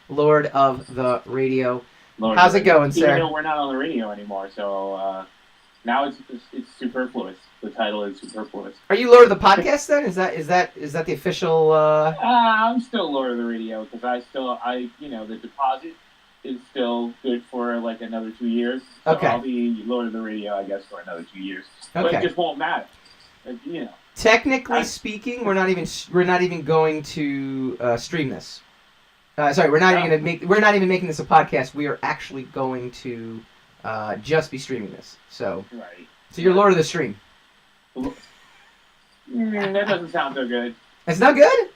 Lord of the Radio. Lord How's of it the Radio. going, Even sir? though we're not on the radio anymore, so now it's superfluous. The title is superfluous. Are you Lord of the Podcast then? Is that the official? I'm still Lord of the Radio because the deposit is still good for like another 2 years. So Okay. I'll be Lord of the Radio, I guess, for another 2 years. But Okay. it just won't matter. Technically speaking, we're not even going to stream this. Sorry, we're not even making this a podcast. We are actually going to just be streaming this. So Right. So you're Lord of the Stream. That doesn't sound so good. It's not good?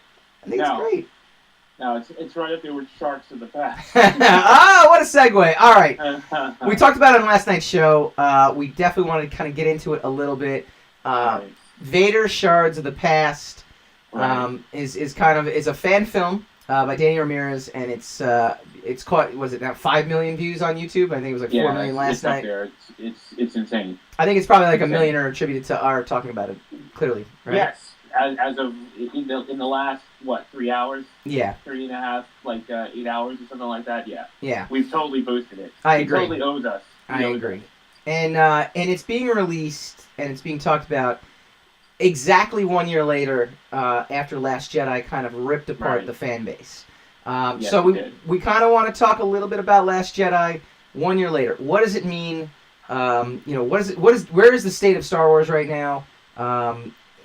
I think it's great. No, it's right up there with Sharks of the Past. Oh, what a segue. All right. We talked about it on last night's show. We definitely wanted to kind of get into it a little bit. Right. Vader Shards of the Past Right. is a fan film by Danny Ramirez, and it's caught, was it now 5 million views on YouTube? I think it was like 4 million last night. Up there. It's insane. I think it's probably like 1 million are attributed to our talking about it, clearly, right? Yes. As of in the last 3 hours? Yeah. 3.5, 8 hours or something like that. Yeah. Yeah. We've totally boosted it. I agree. It totally owes us. I agree. And it's being released and it's being talked about exactly 1 year later after Last Jedi kind of ripped apart the fan base. Yes, so we kind of want to talk a little bit about Last Jedi 1 year later. What does it mean? Where is the state of Star Wars right now?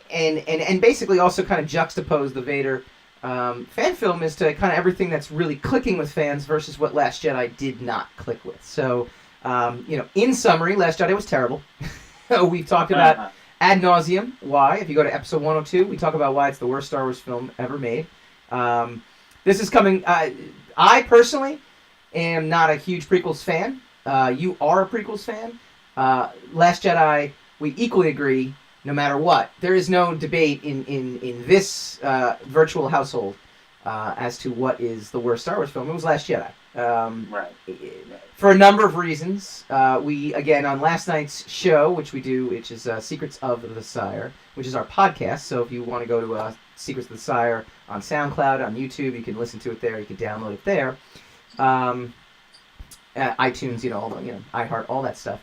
And basically also kind of juxtapose the Vader fan film as to kind of everything that's really clicking with fans versus what Last Jedi did not click with. So, in summary, Last Jedi was terrible. We've talked about ad nauseum why. If you go to episode 102, we talk about why it's the worst Star Wars film ever made. This is coming. I personally am not a huge prequels fan. You are a prequels fan. Last Jedi, we equally agree. No matter what, there is no debate in this virtual household as to what is the worst Star Wars film. It was Last Jedi. Right. For a number of reasons. We, again, on last night's show, which is Secrets of the Sire, which is our podcast. So if you want to go to Secrets of the Sire on SoundCloud, on YouTube, you can listen to it there. You can download it there. iTunes, iHeart, all that stuff.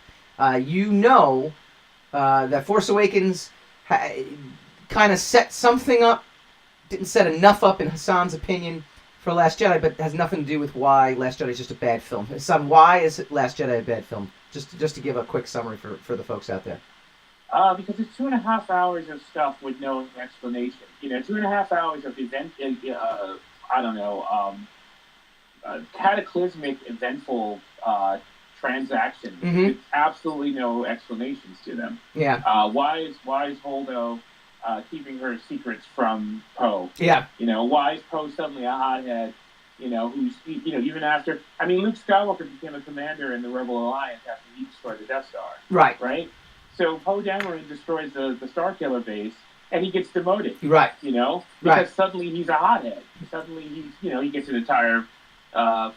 That Force Awakens kind of set something up, didn't set enough up in Hassan's opinion for Last Jedi, but has nothing to do with why Last Jedi is just a bad film. Hassan, why is Last Jedi a bad film? Just to give a quick summary for the folks out there. Because it's 2.5 hours of stuff with no explanation. 2.5 hours of cataclysmic, eventful transactions with absolutely no explanations to them. Yeah. Why is Holdo keeping her secrets from Poe? Yeah. Why is Poe suddenly a hothead? Who's even after Luke Skywalker became a commander in the Rebel Alliance after he destroyed the Death Star. Right. Right. So Poe Dameron destroys the Starkiller base and he gets demoted. Right. Because suddenly he's a hothead. Suddenly he gets an entire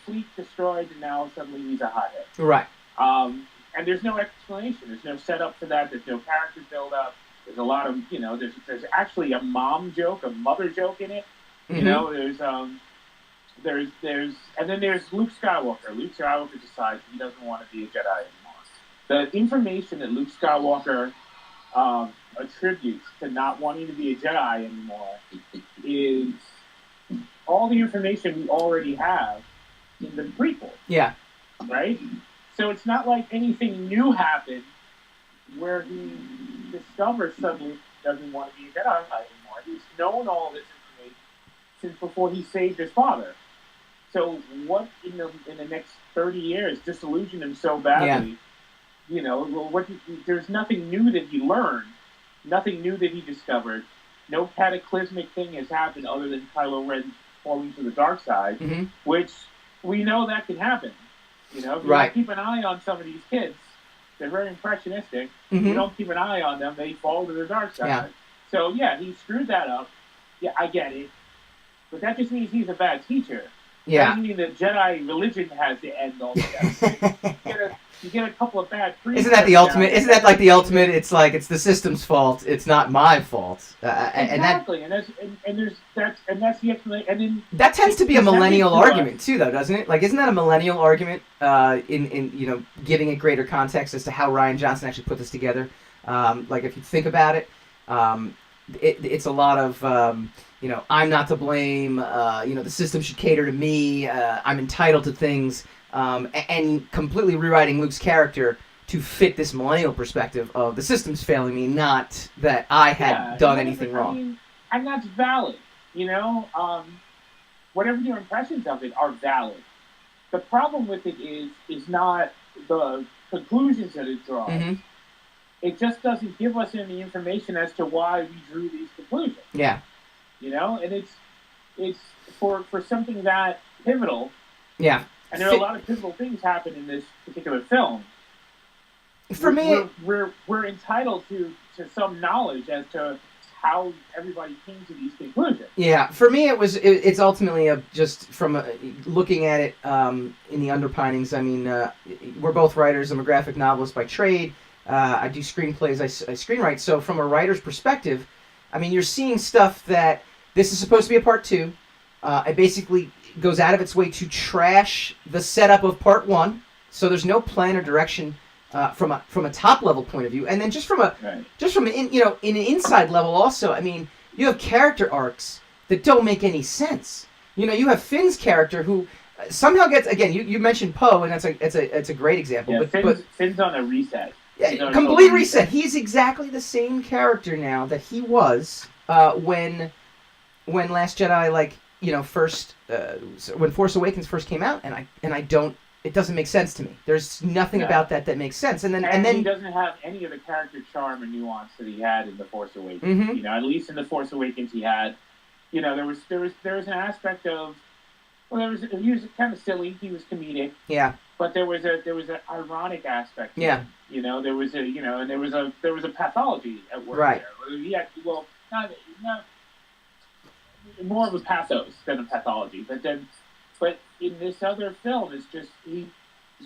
fleet destroyed, and now suddenly he's a hothead. Right. And there's no explanation. There's no setup for that. There's no character build up. There's a lot of there's actually a mom joke, a mother joke in it. There's and then there's Luke Skywalker. Luke Skywalker decides he doesn't want to be a Jedi anymore. The information that Luke Skywalker attributes to not wanting to be a Jedi anymore is all the information we already have in the prequel. Yeah. Right? So it's not like anything new happened where he discovers suddenly he doesn't want to be a Jedi anymore. He's known all this information since before he saved his father. So what in the next 30 years disillusioned him so badly? Yeah. There's nothing new that he learned, nothing new that he discovered. No cataclysmic thing has happened other than Kylo Ren falling to the dark side, which we know that can happen. If you keep an eye on some of these kids, they're very impressionistic. If you don't keep an eye on them, they fall to the dark side. Yeah. So, yeah, he screwed that up. Yeah, I get it. But that just means he's a bad teacher. Yeah. That doesn't mean the Jedi religion has to end altogether. You get a couple of bad prequels. Isn't that the ultimate? Isn't that like the ultimate? It's like it's the system's fault. It's not my fault. Exactly, and that's the explanation. And then that tends to be a millennial argument too, though, doesn't it? Like, isn't that a millennial argument? In giving it greater context as to how Rian Johnson actually put this together. Like, if you think about it, it's a lot of I'm not to blame. The system should cater to me. I'm entitled to things. And completely rewriting Luke's character to fit this millennial perspective of the system's failing me, not that I had done anything wrong. And that's valid, whatever your impressions of it are valid. The problem with it is not the conclusions that it draws. Mm-hmm. It just doesn't give us any information as to why we drew these conclusions. Yeah. And it's for something that pivotal. Yeah. And there are a lot of pivotal things happen in this particular film. For me, we're entitled to some knowledge as to how everybody came to these conclusions. Yeah, for me, it's ultimately just from looking at it in the underpinnings. I mean, we're both writers. I'm a graphic novelist by trade. I do screenplays. I screenwrite. So from a writer's perspective, I mean, you're seeing stuff that this is supposed to be a part 2. It basically goes out of its way to trash the setup of part 1. So there's no plan or direction from a top level point of view, and then just from in an inside level also. I mean, you have character arcs that don't make any sense. You have Finn's character who somehow gets, again, you mentioned Poe, and it's a great example. Yeah, but Finn's on a reset. Yeah, complete reset. He's exactly the same character now that he was when Last Jedi first when Force Awakens first came out, and I don't. It doesn't make sense to me. There's nothing about that makes sense. And then he doesn't have any of the character charm and nuance that he had in The Force Awakens. Mm-hmm. At least in The Force Awakens he had. There was an aspect of, he was kind of silly. He was comedic. Yeah. But there was an ironic aspect to him. There was a pathology at work there. He had, not more of a pathos than a pathology. But in this other film, he's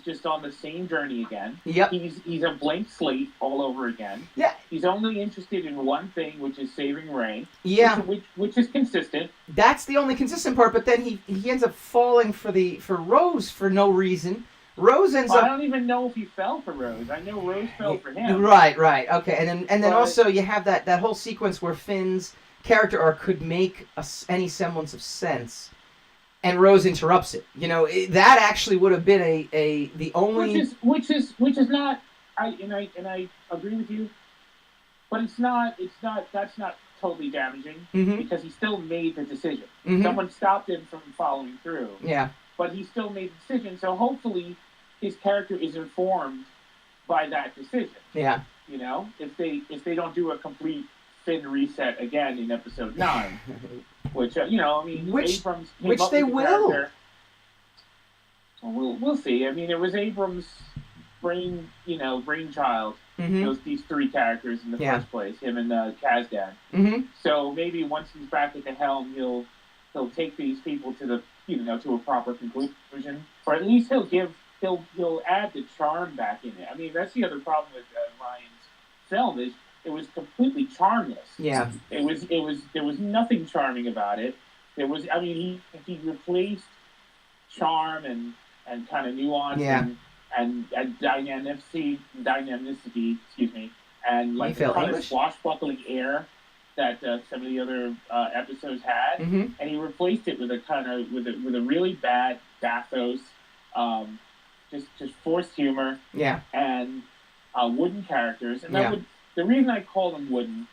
just on the same journey again. Yep. He's a blank slate all over again. Yeah. He's only interested in one thing, which is saving Rey. Yeah. Which is consistent. That's the only consistent part. But then he ends up falling for Rose for no reason. Rose ends up. I don't even know if he fell for Rose. I know Rose fell for him. Right. Okay. And then also you have that whole sequence where Finn's character arc could make any semblance of sense. And Rose interrupts it. That actually would have been the only which is not. I agree with you, but it's not. That's not totally damaging because he still made the decision. Mm-hmm. Someone stopped him from following through. Yeah, but he still made the decision. So hopefully, his character is informed by that decision. Yeah, if they don't do a complete Finn reset again in Episode 9. Which Abrams which they will. Well, we'll see. I mean, it was Abrams' brainchild. Mm-hmm. These 3 characters in the first place, him and Kazdan. Mm-hmm. So maybe once he's back at the helm, he'll take these people to the to a proper conclusion, or at least he'll add the charm back in it. I mean, that's the other problem with Ryan's film is. It was completely charmless. Yeah. There was nothing charming about it. He replaced charm and kind of nuance and dynamicity, excuse me, and like the kind of swashbuckling air that some of the other episodes had, and he replaced it with a really bad bathos, just forced humor, and wooden characters, and that would. The reason I call them wooden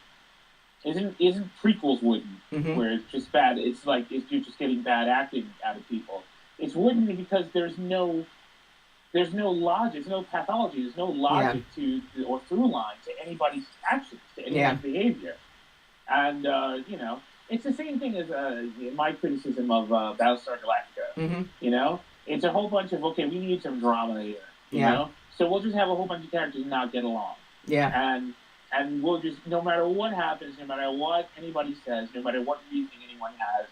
isn't Prequels wooden, where it's just bad. It's like you're just getting bad acting out of people. It's wooden because there's no logic, there's no pathology, there's no logic to or through line to anybody's actions, to anybody's behavior. And it's the same thing as my criticism of Battlestar Galactica. It's a whole bunch of we need some drama here. You know, so we'll just have a whole bunch of characters not get along. Yeah. And we'll just, no matter what happens, no matter what anybody says, no matter what reasoning anyone has,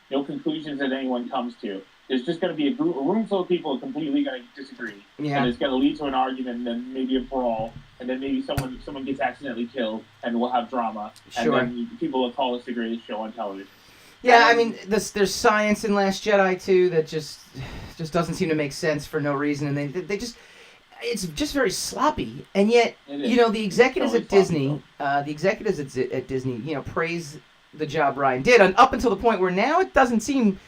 no conclusions that anyone comes to, there's just going to be a room full of people completely going to disagree, Yeah. and it's going to lead to an argument, and then maybe a brawl, and then maybe someone gets accidentally killed, and we'll have drama, Sure. and then people will call us the greatest show on television. Yeah, I mean, there's science in Last Jedi too that just doesn't seem to make sense for no reason, and they just it's just very sloppy. And yet, the executives at Disney, at Disney, praise the job Ryan did, and up until the point where now it doesn't seem,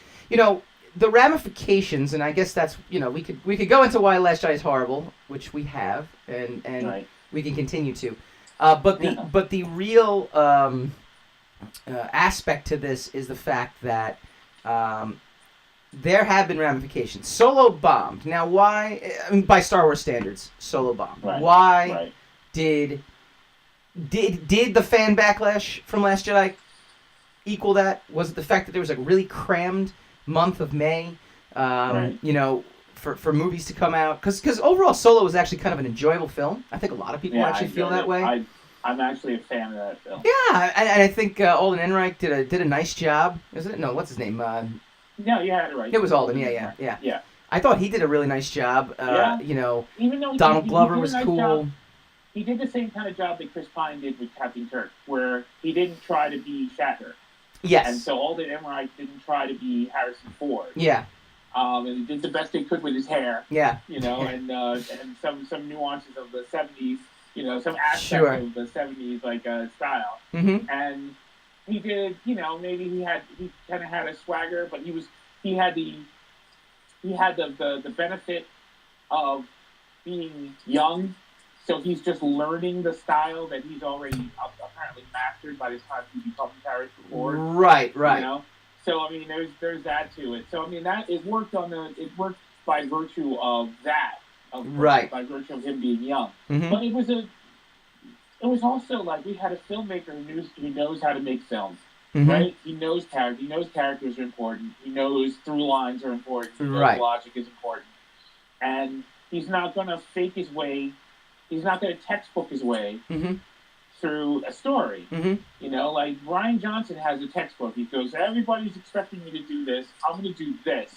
the ramifications, and I guess that's we could go into why Last Jedi is horrible, which we have, and Right. we can continue to, but the real aspect to this is the fact that there have been ramifications. Solo bombed. Now, why? I mean, by Star Wars standards, Solo bombed. Right. Why Right. did the fan backlash from Last Jedi equal that? Was it the fact that there was a really crammed month of May? Right. For movies to come out, because overall Solo was actually kind of an enjoyable film. I think a lot of people actually feel that way. I'm actually a fan of that film. Yeah, and I think Alden Ehrenreich did a nice job. Isn't it? No, what's his name? No, you had it right. It was Alden. Yeah. Yeah. I thought he did a really nice job. Even though Donald he Glover did a was nice cool. job, he did the same kind of job that Chris Pine did with Captain Kirk, where he didn't try to be Shatner. Yes. And so Alden Ehrenreich didn't try to be Harrison Ford. Yeah. And he did the best he could with his hair. Yeah. And some nuances of the 70s, some aspects Sure. of the 70s style. Mm-hmm. And he did, maybe he kind of had a swagger, but he had the benefit of being young, so he's just learning the style that he's already apparently mastered by the time he becomes Harrison Ford. Right. So I mean, there's that to it. So I mean, it worked by virtue of that. Right. By virtue of him being young. Mm-hmm. But it was also like we had a filmmaker who knows how to make films. Mm-hmm. Right? He knows characters. He knows characters are important. He knows through lines are important. He knows Right. logic is important. And he's not going to fake his way. He's not going to textbook his way Mm-hmm. through a story. Mm-hmm. Like Ryan Johnson has a textbook. He goes, everybody's expecting me to do this. I'm going to do this.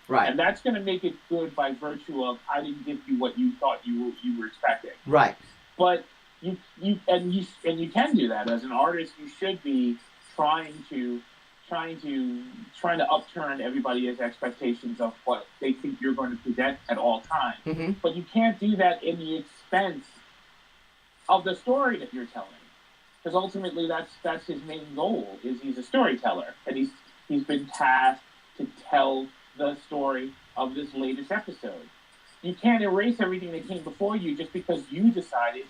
Right. And that's going to make it good by virtue of I didn't give you what you thought you were expecting. Right. But you can do that as an artist. You should be trying to upturn everybody's expectations of what they think you're going to present at all times. Mm-hmm. But you can't do that in the expense of the story that you're telling. Because ultimately that's his main goal, is he's a storyteller. And he's been tasked to tell the story of this latest episode. You can't erase everything that came before you just because you decided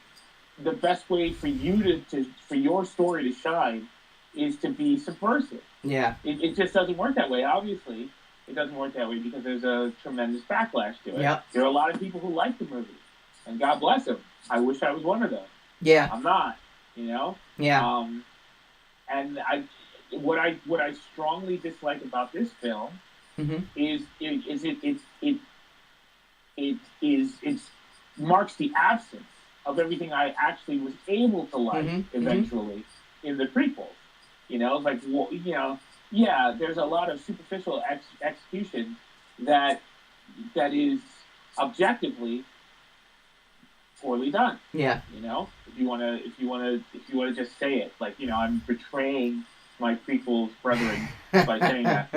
the best way for you for your story to shine is to be subversive. Yeah. It just doesn't work that way. Obviously, it doesn't work that way because there's a tremendous backlash to it. Yep. There are a lot of people who like the movie, and God bless them. I wish I was one of them. Yeah. I'm not. Yeah. And what I strongly dislike about this film Mm-hmm. is it marks the absence of everything I actually was able to like eventually in the prequels. There's a lot of superficial execution that is objectively poorly done. Yeah. If you want to just say it, I'm betraying my prequels brethren by saying that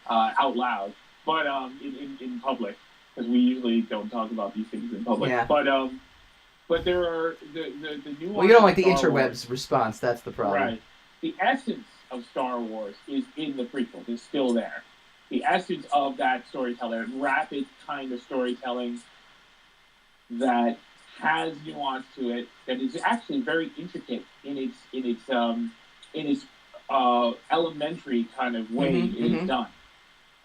out loud, but in public, because we usually don't talk about these things in public. Yeah. But there are the nuances. Well, you don't like the Star interwebs Wars. Response. That's the problem. Right. The essence of Star Wars is in the prequels. It's still there. The essence of that storyteller, rapid kind of storytelling that has nuance to it, that is actually very intricate in its elementary kind of way it is done,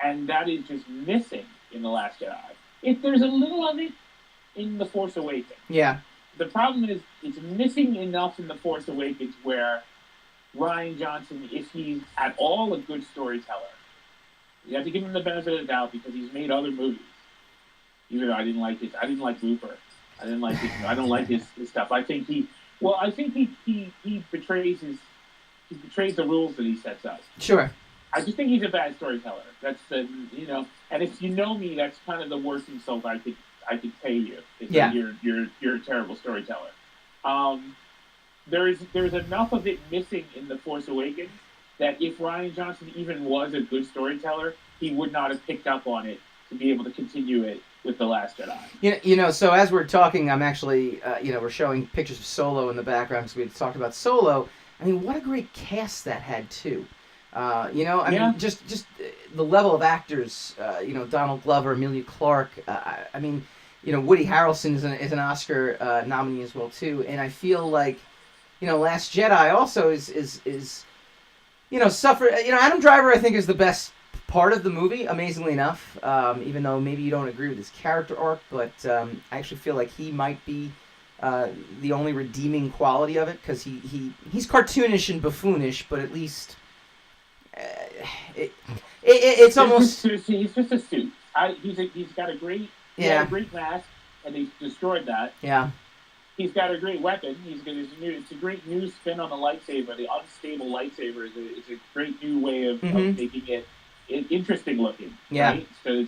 and that is just missing in The Last Jedi. There's a little of it in The Force Awakens. Yeah. The problem is it's missing enough in The Force Awakens where Ryan Johnson, if he's at all a good storyteller, you have to give him the benefit of the doubt because he's made other movies. Even though I didn't like Looper. I didn't like I don't like his stuff. I think he betrays the rules that he sets up. Sure. I just think he's a bad storyteller. And if you know me, that's kind of the worst insult I could pay you. Is Yeah. that you're a terrible storyteller. There's enough of it missing in The Force Awakens that if Rian Johnson even was a good storyteller, he would not have picked up on it to be able to continue it with The Last Jedi. So as we're talking, I'm actually, we're showing pictures of Solo in the background because we had talked about Solo. I mean, what a great cast that had too. I mean, just the level of actors. Donald Glover, Emilia Clarke. I mean, Woody Harrelson is an Oscar nominee as well too. And I feel like, Last Jedi also is suffer. Adam Driver I think is the best part of the movie, amazingly enough. Even though maybe you don't agree with his character arc, but I actually feel like he might be the only redeeming quality of it because he's cartoonish and buffoonish, but at least it's almost he's just a suit. He's got a great mask, and he's destroyed that. Yeah. He's got a great weapon. It's a great new spin on the lightsaber. The unstable lightsaber is a great new way of making it interesting looking. Yeah. Right? So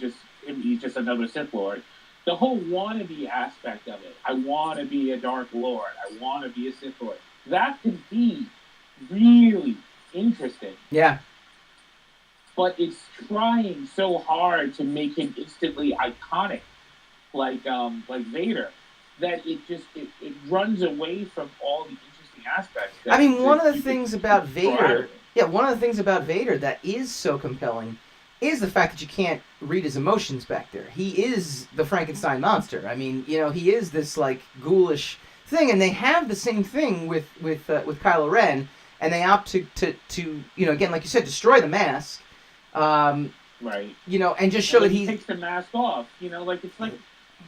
he's just another Sith Lord. The whole wannabe aspect of it. I want to be a Dark Lord. I want to be a Sith Lord. That could be really interesting. Yeah. But it's trying so hard to make him instantly iconic, like Vader, that it runs away from all the interesting aspects. I mean, one of the things about Vader that is so compelling is the fact that you can't read his emotions back there. He is the Frankenstein monster. I mean, he is this like ghoulish thing, and they have the same thing with Kylo Ren, and they opt to again, like you said, destroy the mask. Right. And just show that he takes the mask off.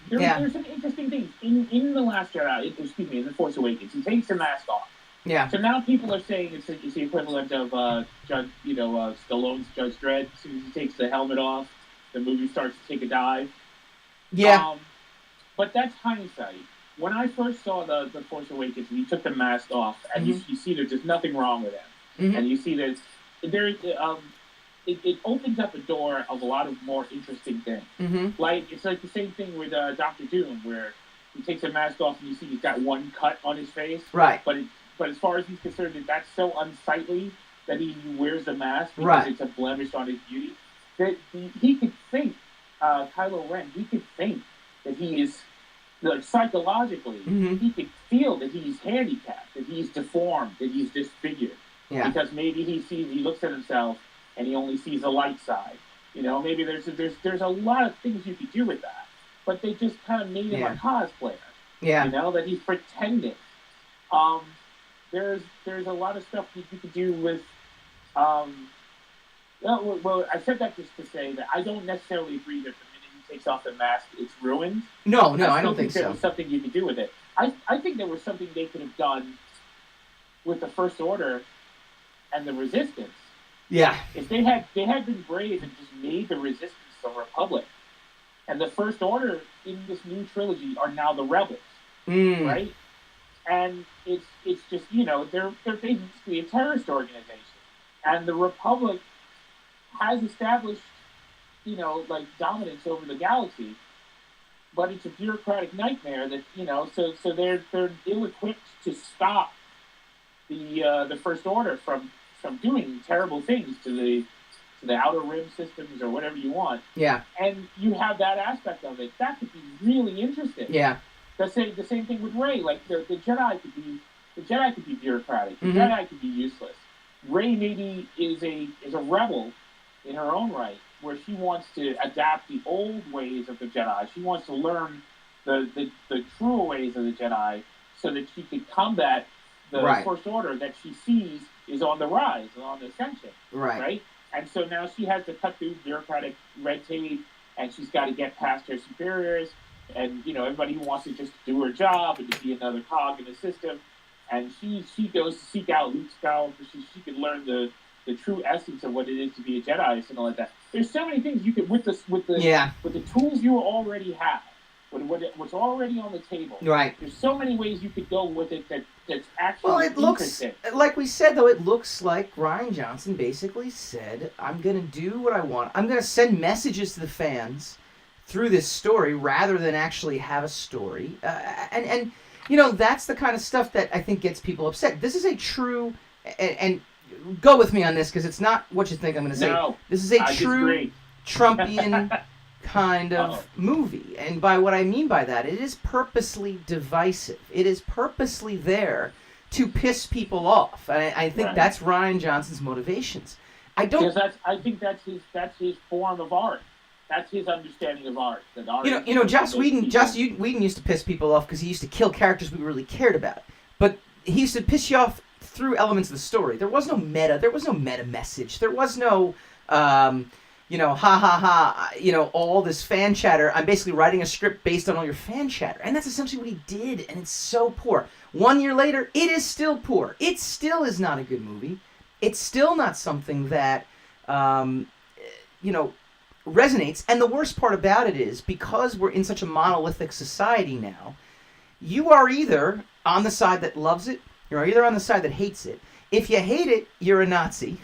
There's some interesting things in The Last Jedi. In The Force Awakens, he takes the mask off. Yeah. So now people are saying it's the equivalent of Stallone's Judge Dredd. As soon as he takes the helmet off, the movie starts to take a dive. Yeah. But that's hindsight. When I first saw the Force Awakens, and he took the mask off, and you see that there's nothing wrong with him, and you see that it opens up a door of a lot of more interesting things. It's like the same thing with Dr. Doom, where he takes the mask off and you see he's got one cut on his face. Right. But as far as he's concerned, that's so unsightly that he wears the mask because it's a blemish on his beauty. That he could think, Kylo Ren, he could think that he is, psychologically, he could feel that he's handicapped, that he's deformed, that he's disfigured. Yeah. Because maybe he looks at himself and he only sees the light side. Maybe there's a lot of things you could do with that, but they just kind of made him a cosplayer. Yeah. That he's pretending. There's a lot of stuff that you could do with. Well, I said that just to say that I don't necessarily agree that the minute he takes off the mask, it's ruined. No, I don't think so. There was something you could do with it. I think there was something they could have done with the First Order and the Resistance. Yeah. If they had been brave and just made the Resistance the Republic, and the First Order in this new trilogy are now the Rebels, right? And it's just they're basically a terrorist organization, and the Republic has established dominance over the galaxy, but it's a bureaucratic nightmare that so they're ill-equipped to stop the First Order from doing terrible things to the Outer Rim systems or whatever you want. Yeah. And you have that aspect of it. That could be really interesting. Yeah. The same thing with Rey. Like the Jedi could be bureaucratic. The Jedi could be useless. Rey maybe is a rebel in her own right, where she wants to adapt the old ways of the Jedi. She wants to learn the true ways of the Jedi so that she could combat the First Order that she sees is on the rise, on the ascension. Right? And so now she has to cut through bureaucratic red tape, and she's got to get past her superiors, and everybody who wants to just do her job and to be another cog in the system. And she goes to seek out Luke Skywalker so she can learn the true essence of what it is to be a Jedi, something like that. There's so many things you could with the tools you already have. what's already on the table. Right. There's so many ways you could go with it that's actually Well, it looks, interesting. like we said, though, it looks like Rian Johnson basically said, I'm going to do what I want. I'm going to send messages to the fans through this story rather than actually have a story. And that's the kind of stuff that I think gets people upset. This is a true, and go with me on this because it's not what you think I'm going to say. No, this is a I true disagree. Trumpian kind of movie. And by what I mean by that, it is purposely divisive. It is purposely there to piss people off. And I think that's Rian Johnson's motivations. I think that's his form of art. That's his understanding of art. That art Joss Whedon used to piss people off because he used to kill characters we really cared about. But he used to piss you off through elements of the story. There was no meta. There was no meta message. There was no, ha ha ha, all this fan chatter. I'm basically writing a script based on all your fan chatter. And that's essentially what he did, and it's so poor. 1 year later, it is still poor. It still is not a good movie. It's still not something that, resonates. And the worst part about it is, because we're in such a monolithic society now, you are either on the side that loves it, you're either on the side that hates it. If you hate it, you're a Nazi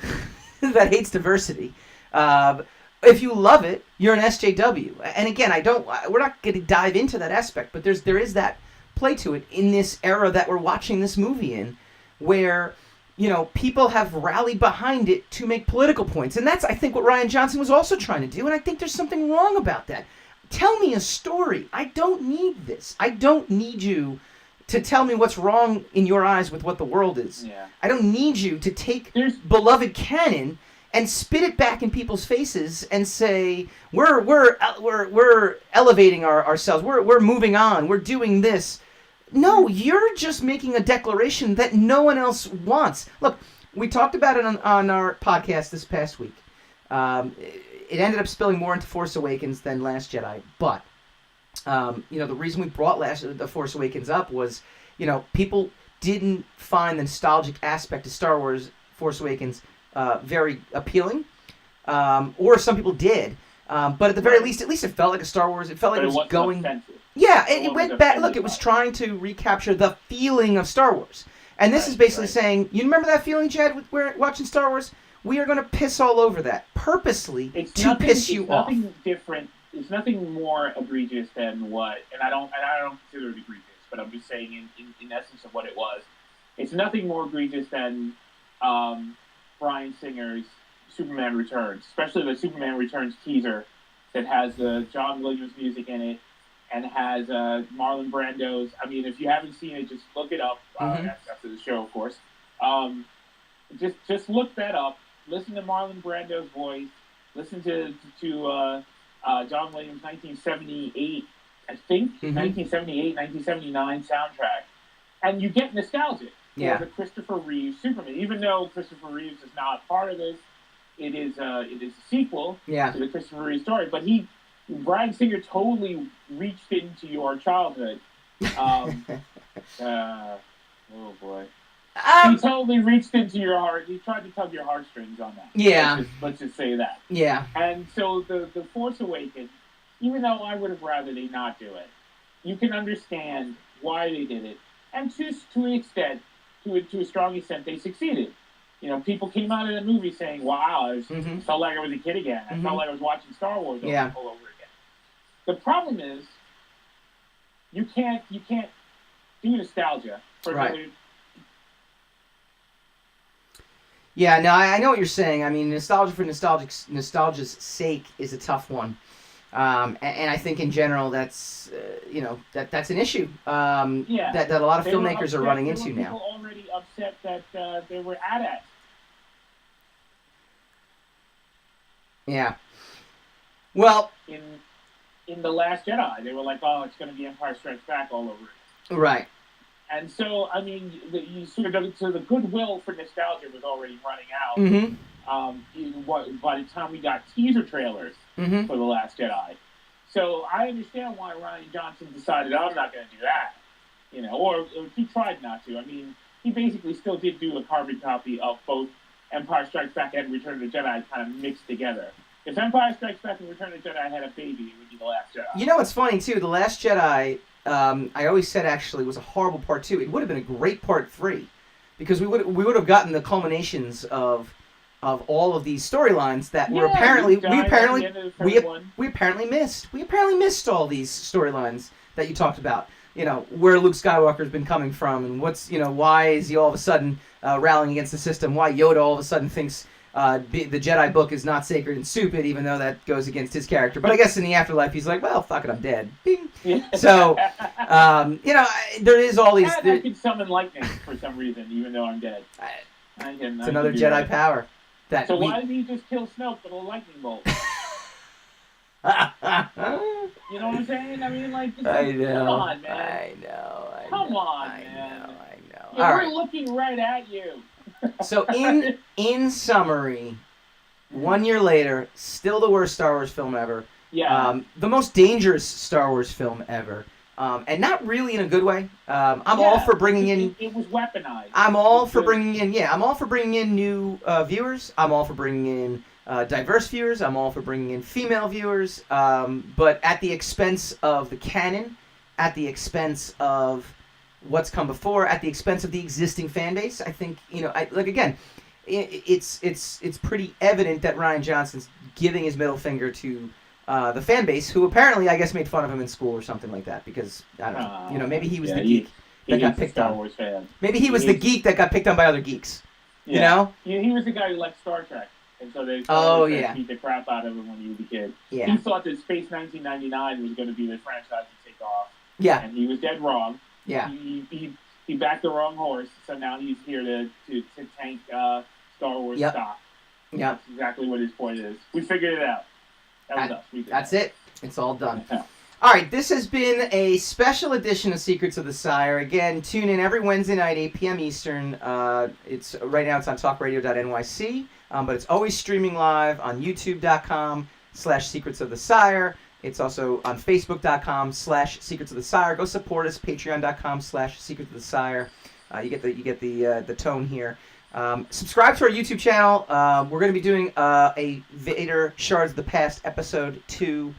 that hates diversity. If you love it, you're an SJW. And again, we're not going to dive into that aspect, but there is that play to it in this era that we're watching this movie in, where people have rallied behind it to make political points. And that's, I think, what Rian Johnson was also trying to do. And I think there's something wrong about that. Tell me a story. I don't need this. I don't need you to tell me what's wrong in your eyes with what the world is. Yeah. I don't need you to take beloved canon and spit it back in people's faces and say, we're elevating ourselves. We're moving on. We're doing this. No, you're just making a declaration that no one else wants. Look, we talked about it on our podcast this past week. It ended up spilling more into Force Awakens than Last Jedi. But, the reason we brought The Force Awakens up was, people didn't find the nostalgic aspect of Star Wars Force Awakens very appealing. Or some people did. But at the very least, at least it felt like a Star Wars. It felt like it was going... Offensive. Yeah, it went back. Look, it was trying to recapture the feeling of Star Wars. And this is basically saying, you remember that feeling, Chad, with watching Star Wars? We are going to piss all over that, purposely, to piss you off. It's nothing different. It's nothing more egregious than what, and I don't consider it egregious, but I'm just saying in essence of what it was. It's nothing more egregious than Bryan Singer's Superman Returns, especially the Superman Returns teaser that has the John Williams music in it, and has Marlon Brando's. I mean, if you haven't seen it, just look it up after the show, of course. Just look that up. Listen to Marlon Brando's voice. Listen to John Williams' 1978, I think, 1978, 1979 soundtrack, and you get nostalgic for the Christopher Reeve Superman. Even though Christopher Reeves is not part of this, it is a sequel to the Christopher Reeve story. But Bryan Singer totally reached into your childhood. Oh boy. He totally reached into your heart. He tried to tug your heartstrings on that. Yeah. Let's just say that. Yeah. And so the Force Awakens, even though I would have rather they not do it, you can understand why they did it. And to an extent, to a strong extent, they succeeded. People came out of the movie saying, wow, I felt like I was a kid again. I felt like I was watching Star Wars all over again. The problem is, you can't do nostalgia for another. Yeah, no, I know what you're saying. I mean, nostalgia for nostalgia's sake is a tough one, and I think in general that's that's an issue that a lot of filmmakers are running into now. People already upset that they were at. Yeah. Well, in The Last Jedi, they were like, oh, it's going to be Empire Strikes Back all over it. Right. And so, I mean, the goodwill for nostalgia was already running out. By the time we got teaser trailers for The Last Jedi. So I understand why Rian Johnson decided, I'm not going to do that. Or he tried not to. I mean, he basically still did do a carbon copy of both Empire Strikes Back and Return of the Jedi kind of mixed together. If Empire Strikes Back and Return of the Jedi had a baby, it would be The Last Jedi. You know what's funny too? The Last Jedi, I always said actually was a horrible part 2. It would have been a great part 3, because we would have gotten the culminations of all of these storylines that were apparently we apparently missed. We apparently missed all these storylines that you talked about. You know, where Luke Skywalker's been coming from, and what's, you know, why is he all of a sudden rallying against the system? Why Yoda all of a sudden thinks the Jedi book is not sacred and stupid, even though that goes against his character. But I guess in the afterlife, he's like, well, fuck it, I'm dead. Bing. So, you know, there is all these... I can summon lightning for some reason, even though I'm dead. It's another Jedi power. So why did he just kill Snoke with a lightning bolt? You know what I'm saying? I mean, like, come on, man. I know. Come on, man. I know. Yeah, we're looking right at you. So in summary, 1 year later, still the worst Star Wars film ever. Yeah. The most dangerous Star Wars film ever. And not really in a good way. I'm all for bringing in... It was weaponized. I'm all for bringing in new viewers. I'm all for bringing in diverse viewers. I'm all for bringing in female viewers. But at the expense of the canon, at the expense of what's come before, at the expense of the existing fan base. I think, you know, it's pretty evident that Rian Johnson's giving his middle finger to the fan base, who apparently, I guess, made fun of him in school or something like that, because, I don't know, you know, maybe he was the geek that got picked on. Star Wars fan. Maybe he was the geek that got picked on by other geeks, you know? He was the guy who liked Star Trek, and so they beat the crap out of him when he was a kid. Yeah. He thought that Space 1999 was going to be the franchise to take off. Yeah. And he was dead wrong. Yeah. He backed the wrong horse, so now he's here to tank Star Wars stock. Yeah. That's exactly what his point is. We figured it out. That was us. That's it. It's all done. Yeah. All right, this has been a special edition of Secrets of the Sire. Again, tune in every Wednesday night, 8 p.m. Eastern. Right now it's on talkradio.nyc, but it's always streaming live on youtube.com/Secrets of the Sire. It's also on facebook.com/Secrets of the Sire. Go support us, patreon.com/Secrets of the Sire. You get the tone here. Subscribe to our YouTube channel. We're going to be doing a Vader Shards of the Past episode 2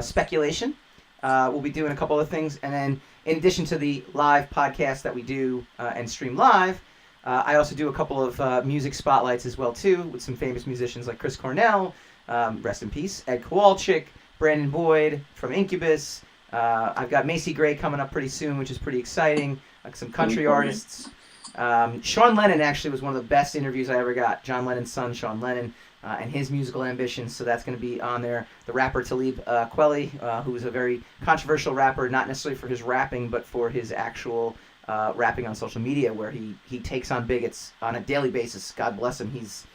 speculation. We'll be doing a couple of things, and then in addition to the live podcast that we do and stream live, I also do a couple of music spotlights as well too, with some famous musicians like Chris Cornell, rest in peace, Ed Kowalczyk, Brandon Boyd from Incubus. I've got Macy Gray coming up pretty soon, which is pretty exciting. Some country artists. Sean Lennon actually was one of the best interviews I ever got. John Lennon's son, Sean Lennon, and his musical ambitions. So that's going to be on there. The rapper Talib Kweli, who is a very controversial rapper, not necessarily for his rapping, but for his actual rapping on social media, where he takes on bigots on a daily basis. God bless him. He's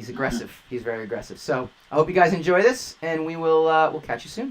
aggressive. He's very aggressive. So I hope you guys enjoy this, and we'll catch you soon.